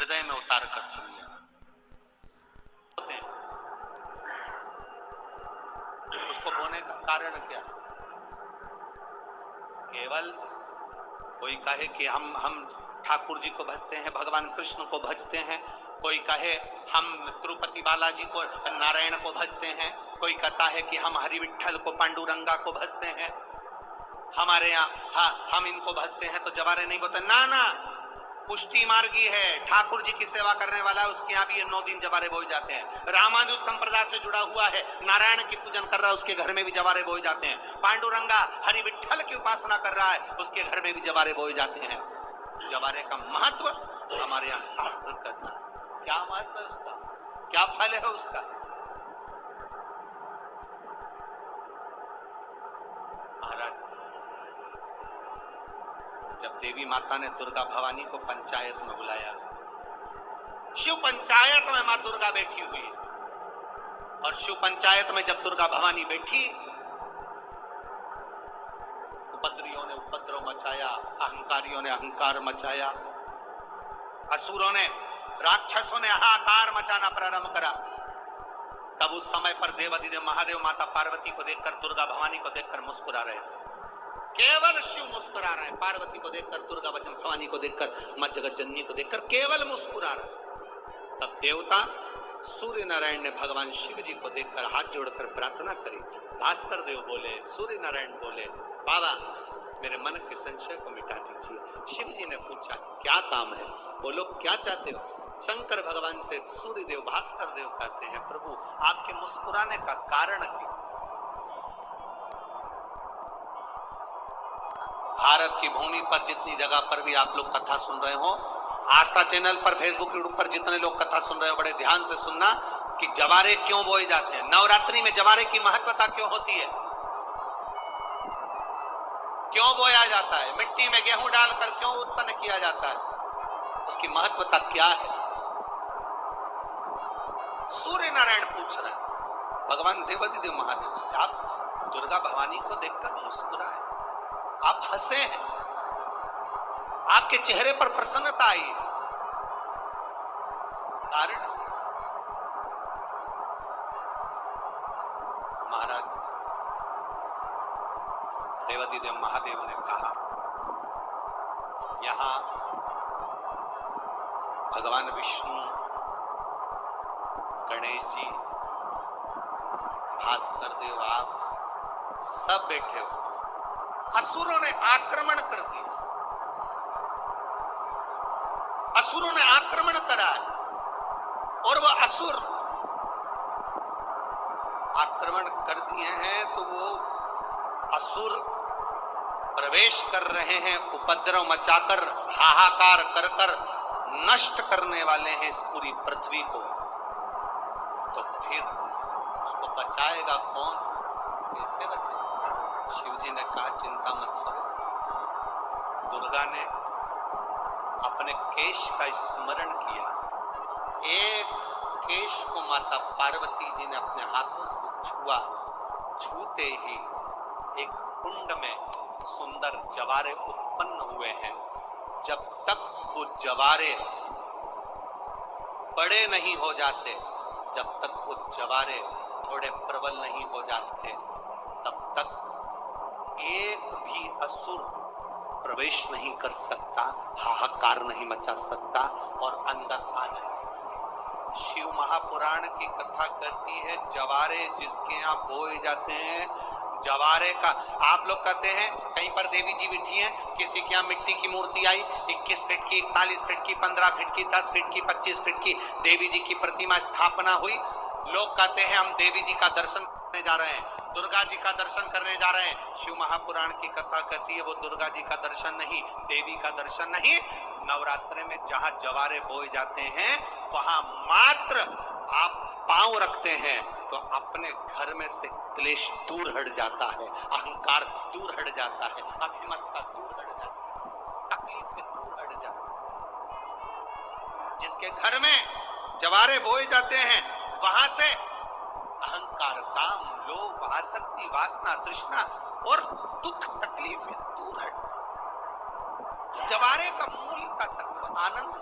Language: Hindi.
हृदय में उतार कर सुनिएगा। उसको बोने का कारण क्या है? केवल कोई कहे कि हम ठाकुर जी को भजते हैं, भगवान कृष्ण को भजते हैं, कोई कहे हम तिरुपति बालाजी को, नारायण को भजते हैं, कोई कहता है कि हम हरि विठल को, पांडुरंगा को भजते हैं, हमारे यहाँ हम इनको भजते हैं तो जवारे नहीं बोलते। ना ना, पुष्टि मार्गी है, ठाकुर जी की सेवा करने वाला है, उसके यहाँ भी ये 9 दिन जवारे बोए जाते हैं। रामानुज संप्रदाय से जुड़ा हुआ है, नारायण की पूजन कर रहा है, उसके घर में भी जवारे बोए जाते हैं। पांडुरंगा हरि विठल की उपासना कर रहा है, उसके घर में भी जवारे बोए जाते हैं। जवारे का महत्व हमारे यहाँ शास्त्र कहता है। क्या महत्व है उसका, क्या फल है उसका? महाराज, जब देवी माता ने दुर्गा भवानी को पंचायत में बुलाया, शिव पंचायत में मां दुर्गा बैठी हुई है, और शिव पंचायत में जब दुर्गा भवानी बैठी, उपद्रवियों ने उपद्रव मचाया, अहंकारियों ने अहंकार मचाया, असुरों ने, राक्षसों ने हाहाकार मचाना प्रारंभ करा। तब उस समय पर देवाधिदेव महादेव माता पार्वती को देखकर, दुर्गा भवानी को देखकर मुस्कुरा रहे थे। केवल शिव मुस्कुरा रहे हैं, पार्वती को देखकर, दुर्गा वचन भवानी को देखकर, मां जगत जननी को देखकर केवल मुस्कुरा रहे। तब देवता सूर्य नारायण ने भगवान शिव जी को देखकर हाथ जोड़कर प्रार्थना करी। भास्कर देव बोले, सूर्य नारायण बोले, बाबा मेरे मन के संशय को मिटा दीजिए। शिव जी ने पूछा क्या काम है, बोलो क्या चाहते हो? शंकर भगवान से सूर्य देव, भास्कर देव कहते हैं, प्रभु आपके मुस्कुराने का कारण क्या? भारत की भूमि पर जितनी जगह पर भी आप लोग कथा सुन रहे हो, आस्था चैनल पर, फेसबुक, यूट्यूब पर जितने लोग कथा सुन रहे हो, बड़े ध्यान से सुनना कि जवारे क्यों बोए जाते हैं। नवरात्रि में जवारे की महत्वता क्यों होती है, क्यों बोया जाता है, मिट्टी में गेहूं डालकर क्यों उत्पन्न किया जाता है, उसकी महत्वता क्या है? सूर्य नारायण पूछ रहे हैं भगवान देवाधिदेव महादेव से, आप दुर्गा भवानी को देखकर मुस्कुराए, आप हंसे हैं, आपके चेहरे पर प्रसन्नता आई है, कारण? महाराज, देवाधिदेव महादेव ने कहा, यहां भगवान विष्णु, गणेश जी, भास्कर देव, आप सब बैठे हो। असुरों ने आक्रमण कर दिया, असुरों ने आक्रमण करा है, और वो असुर आक्रमण कर दिए हैं तो वो असुर प्रवेश कर रहे हैं, उपद्रव मचाकर, हाहाकार कर कर नष्ट करने वाले हैं इस पूरी पृथ्वी को। तो फिर उसको बचाएगा कौन, कैसे बचे? शिव जी ने कहा चिंता मत करो। दुर्गा ने अपने केश का स्मरण किया, एक केश को माता पार्वती जी ने अपने हाथों से छुआ, छूते ही एक कुंड में सुंदर जवारे उत्पन्न हुए हैं। जब तक वो जवारे बड़े नहीं हो जाते, जब तक वो जवारे थोड़े प्रबल नहीं हो जाते, तब तक एक भी असुर प्रवेश नहीं कर सकता, हाहाकार नहीं मचा सकता और अंदर आ नहीं सकता। शिव महापुराण की कथा कहती है, जवारे जिसके यहाँ बोए जाते हैं, जवारे का, आप लोग कहते हैं कहीं पर देवी जी बैठी हैं, किसी के यहाँ मिट्टी की मूर्ति आई, 21 फीट की, 41 फीट की, 15 फीट की, 10 फीट की, 25 फीट की देवी जी की प्रतिमा स्थापना हुई। लोग कहते हैं हम देवी जी का दर्शन करने जा रहे हैं, दुर्गा जी का दर्शन करने जा रहे हैं। शिव महापुराण की कथा कहती है वो दुर्गा जी का दर्शन नहीं, देवी का दर्शन नहीं। नवरात्रि में जहां जवारे बोए जाते हैं वहां मात्र आप पांव रखते हैं तो अपने घर में से क्लेश दूर हट जाता है, अहंकार दूर हट जाता है, अभिमतता दूर हट जाती है, तकलीफ दूर हट जाती है। जिसके घर में जवारे बोए जाते हैं वहां से अहंकार, काम, लोभ, आसक्ति, वासना, तृष्णा और दुख, तकलीफ दूर हट। जवारे का मूल का तत्व आनंद